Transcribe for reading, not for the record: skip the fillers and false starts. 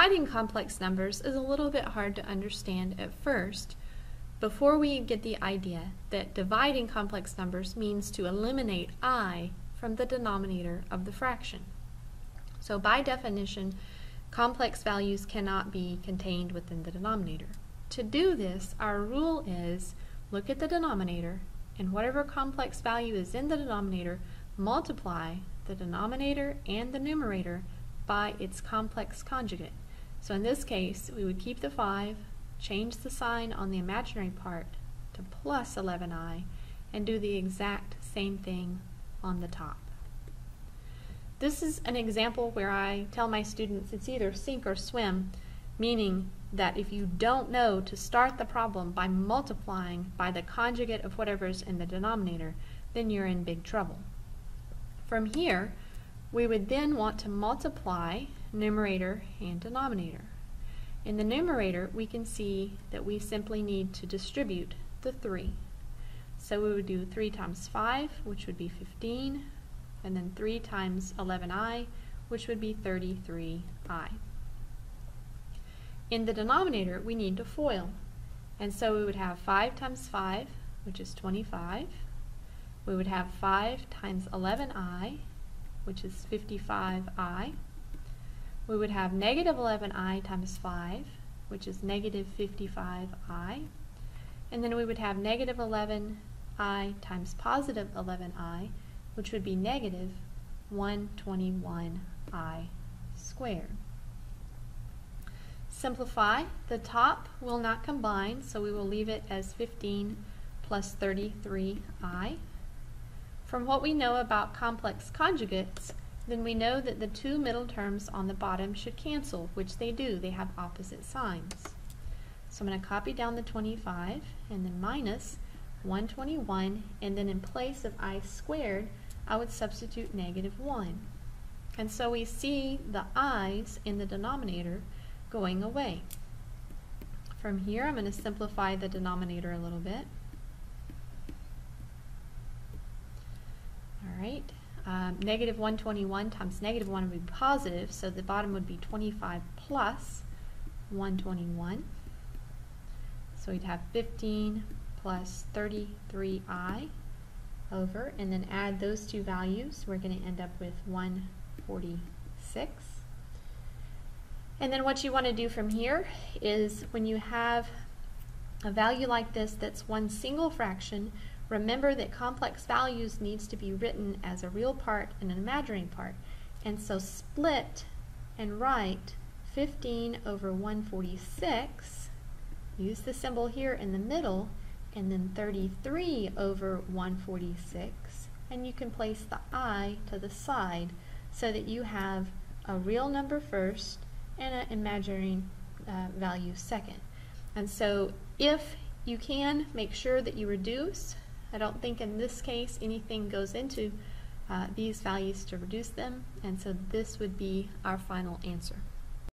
dividing complex numbers is a little bit hard to understand at first before we get the idea that dividing complex numbers means to eliminate I from the denominator of the fraction. So by definition, complex values cannot be contained within the denominator. To do this, our rule is look at the denominator, and whatever complex value is in the denominator, multiply the denominator and the numerator by its complex conjugate. So in this case, we would keep the 5, change the sign on the imaginary part to plus 11i, and do the exact same thing on the top. This is an example where I tell my students it's either sink or swim, meaning that if you don't know to start the problem by multiplying by the conjugate of whatever's in the denominator, then you're in big trouble. From here, we would then want to multiply numerator and denominator. In the numerator, we can see that we simply need to distribute the 3. So we would do 3 times 5, which would be 15, and then 3 times 11i, which would be 33i. In the denominator, we need to FOIL, and so we would have 5 times 5, which is 25. We would have 5 times 11i, which is 55i. We would have negative 11i times 5, which is negative 55i. And then we would have negative 11i times positive 11i, which would be negative 121i squared. Simplify. The top will not combine, so we will leave it as 15 plus 33i. From what we know about complex conjugates, then we know that the 2 middle terms on the bottom should cancel, which they do. They have opposite signs. So I'm going to copy down the 25 and then minus 121, and then in place of I squared, I would substitute negative 1. And so we see the i's in the denominator going away. From here, I'm going to simplify the denominator a little bit. Alright, negative 121 times negative 1 would be positive, so the bottom would be 25 plus 121. So we'd have 15 plus 33i over, and then add those two values. We're going to end up with 146. And then what you want to do from here is when you have a value like this that's one single fraction, remember that complex values needs to be written as a real part and an imaginary part. And so split and write 15 over 146, use the symbol here in the middle, and then 33 over 146, and you can place the I to the side so that you have a real number first and an imaginary value second. And so if you can, make sure that you reduce. I don't think in this case anything goes into these values to reduce them, and so this would be our final answer.